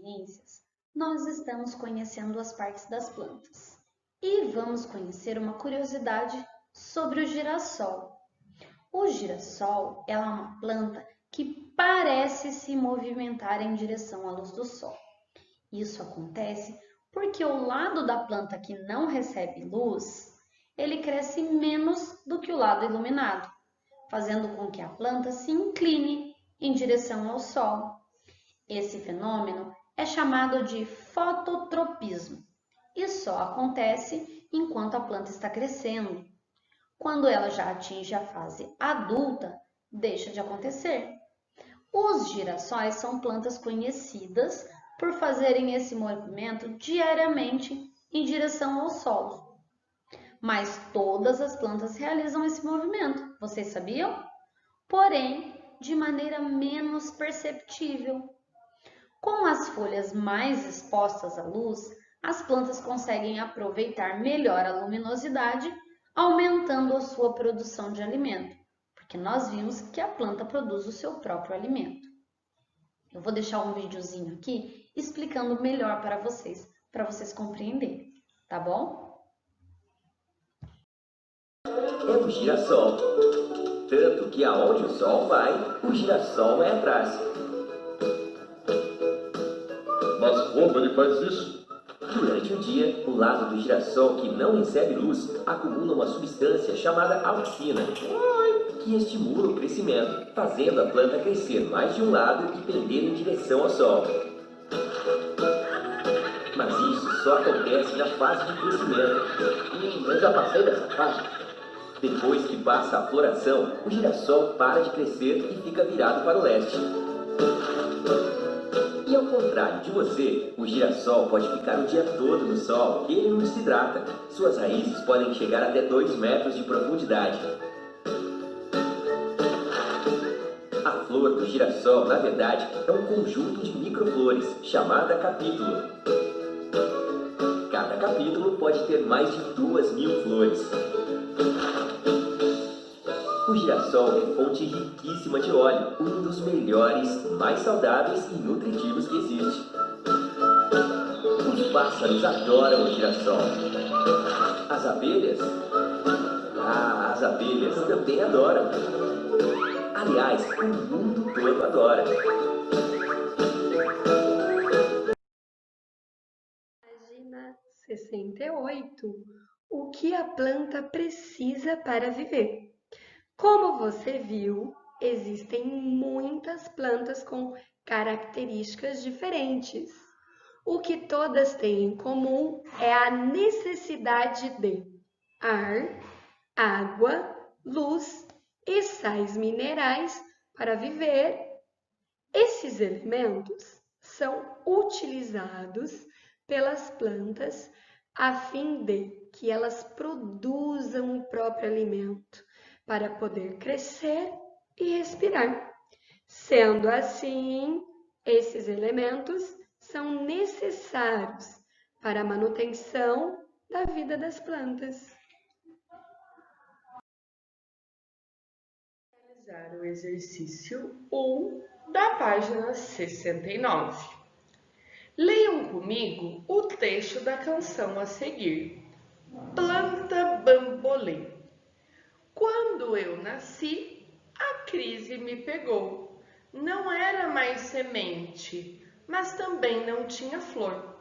experiências, nós estamos conhecendo as partes das plantas. E vamos conhecer uma curiosidade sobre o girassol. O girassol é uma planta que parece se movimentar em direção à luz do sol. Isso acontece porque o lado da planta que não recebe luz, ele cresce menos do que o lado iluminado, fazendo com que a planta se incline em direção ao sol. Esse fenômeno é chamado de fototropismo e só acontece enquanto a planta está crescendo. Quando ela já atinge a fase adulta, deixa de acontecer. Os girassóis são plantas conhecidas por fazerem esse movimento diariamente em direção ao sol. Mas todas as plantas realizam esse movimento, vocês sabiam? Porém, de maneira menos perceptível. Com as folhas mais expostas à luz, as plantas conseguem aproveitar melhor a luminosidade, aumentando a sua produção de alimento, porque nós vimos que a planta produz o seu próprio alimento. Eu vou deixar um videozinho aqui explicando melhor para vocês compreenderem, tá bom? É um girassol, tanto que aonde o sol vai, o girassol é atrás. Mas como ele faz isso? Durante o dia, o lado do girassol que não recebe luz acumula uma substância chamada auxina, que estimula o crescimento, fazendo a planta crescer mais de um lado e pender em direção ao sol. Mas isso só acontece na fase de crescimento. Eu já passei dessa fase. Depois que passa a floração, o girassol para de crescer e fica virado para o leste. E ao contrário de você, o girassol pode ficar o dia todo no sol e ele não desidrata. Suas raízes podem chegar até 2 metros de profundidade. A flor do girassol, na verdade, é um conjunto de microflores, chamada capítulo. Cada capítulo pode ter mais de 2.000 flores. O girassol é fonte riquíssima de óleo, um dos melhores, mais saudáveis e nutritivos que existe. Os pássaros adoram o girassol. As abelhas? As abelhas também adoram. Aliás, o mundo todo adora. Página 68. O que a planta precisa para viver? Como você viu, existem muitas plantas com características diferentes. O que todas têm em comum é a necessidade de ar, água, luz e sais minerais para viver. Esses elementos são utilizados pelas plantas a fim de que elas produzam o próprio alimento para poder crescer e respirar. Sendo assim, esses elementos são necessários para a manutenção da vida das plantas. Realizar o exercício 1 da página 69. Leiam comigo o trecho da canção a seguir. Planta bambolê. Quando eu nasci, a crise me pegou. Não era mais semente, mas também não tinha flor.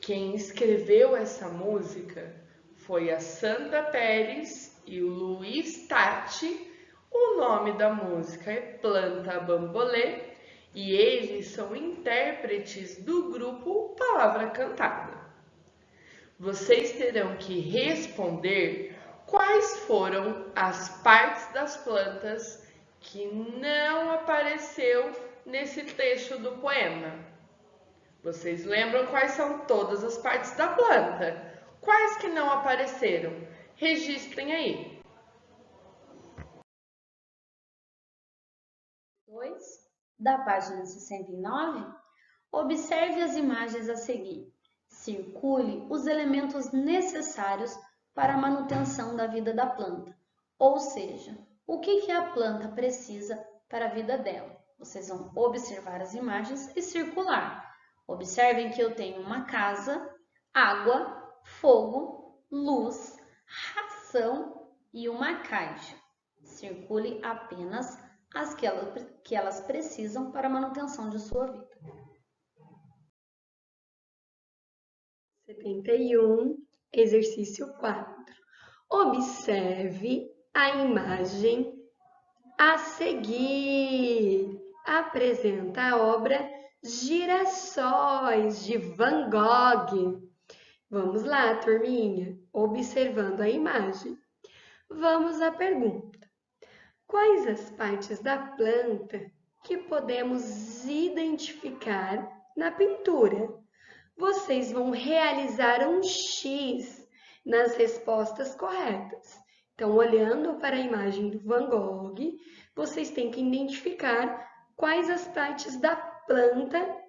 Quem escreveu essa música foi a Sandra Pérez e o Luiz Tati. O nome da música é Planta Bambolê e eles são intérpretes do grupo Palavra Cantada. Vocês terão que responder quais foram as partes das plantas que não apareceu nesse trecho do poema. Vocês lembram quais são todas as partes da planta? Quais que não apareceram? Registrem aí. 2 da página 69, observe as imagens a seguir. Circule os elementos necessários para a manutenção da vida da planta, ou seja, o que a planta precisa para a vida dela. Vocês vão observar as imagens e circular. Observem que eu tenho uma casa, água, fogo, luz, ração e uma caixa. Circule apenas as que elas precisam para a manutenção de sua vida. 71, exercício 4. Observe a imagem a seguir. Apresenta a obra Girassóis, de Van Gogh. Vamos lá, turminha, observando a imagem. Vamos à pergunta. Quais as partes da planta que podemos identificar na pintura? Vocês vão realizar um X nas respostas corretas. Então, olhando para a imagem do Van Gogh, vocês têm que identificar quais as partes da planta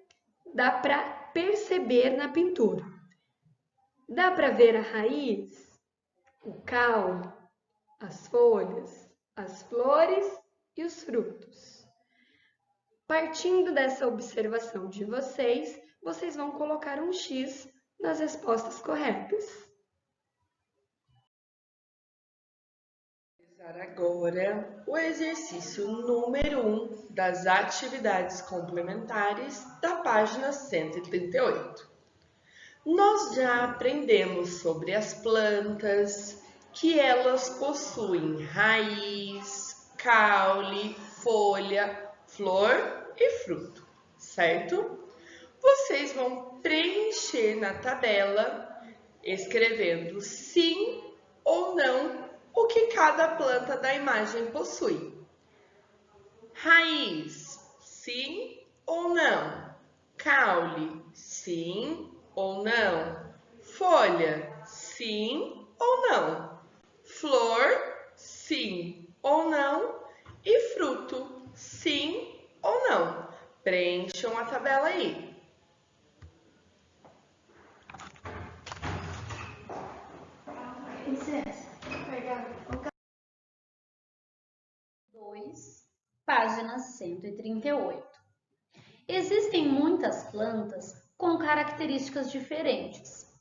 dá para perceber na pintura. Dá para ver a raiz, o caule, as folhas, as flores e os frutos. Partindo dessa observação de vocês, vocês vão colocar um X nas respostas corretas. Agora, o exercício número 1 das atividades complementares da página 138. Nós já aprendemos sobre as plantas, que elas possuem raiz, caule, folha, flor e fruto, certo? Vocês vão preencher na tabela, escrevendo sim ou não o que cada planta da imagem possui. Raiz, sim ou não? Caule, sim ou não? Folha, sim ou não? Flor, sim ou não? E fruto, sim ou não? Preencham a tabela aí. Página 138. Existem muitas plantas com características diferentes.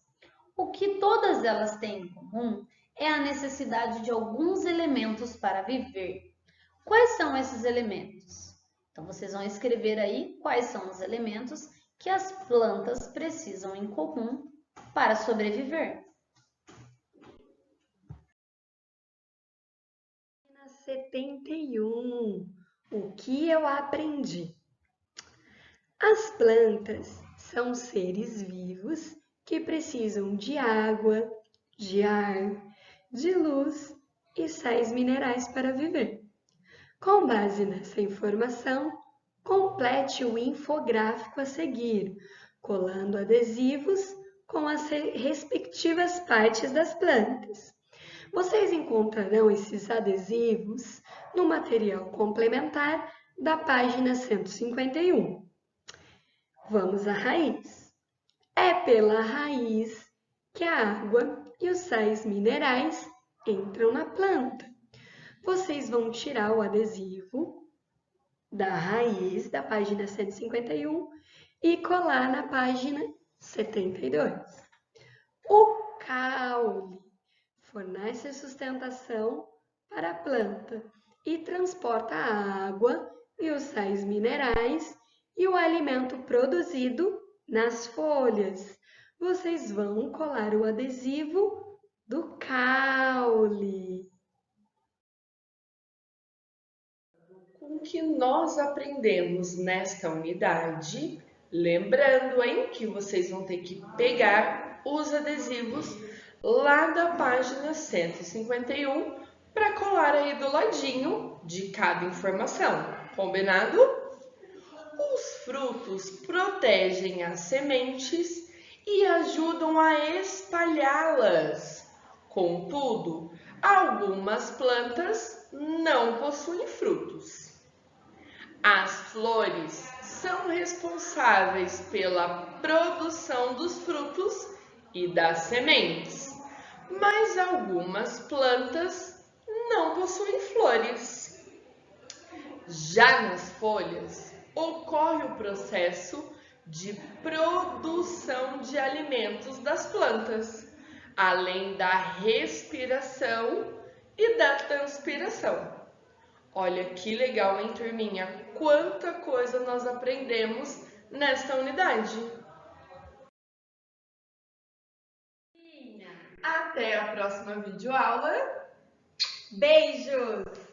O que todas elas têm em comum é a necessidade de alguns elementos para viver. Quais são esses elementos? Então, vocês vão escrever aí quais são os elementos que as plantas precisam em comum para sobreviver. 71. O que eu aprendi? As plantas são seres vivos que precisam de água, de ar, de luz e sais minerais para viver. Com base nessa informação, complete o infográfico a seguir, colando adesivos com as respectivas partes das plantas. Vocês encontrarão esses adesivos no material complementar da página 151. Vamos à raiz. É pela raiz que a água e os sais minerais entram na planta. Vocês vão tirar o adesivo da raiz da página 151 e colar na página 72. O caule fornece sustentação para a planta e transporta a água e os sais minerais e o alimento produzido nas folhas. Vocês vão colar o adesivo do caule. Com o que nós aprendemos nesta unidade, lembrando, hein, que vocês vão ter que pegar os adesivos lá da página 151 para colar aí do ladinho de cada informação. Combinado? Os frutos protegem as sementes e ajudam a espalhá-las. Contudo, algumas plantas não possuem frutos. As flores são responsáveis pela produção dos frutos e das sementes, mas algumas plantas não possuem flores. Já nas folhas, ocorre o processo de produção de alimentos das plantas, além da respiração e da transpiração. Olha que legal, hein, turminha? Quanta coisa nós aprendemos nesta unidade. Até a próxima videoaula. Beijos!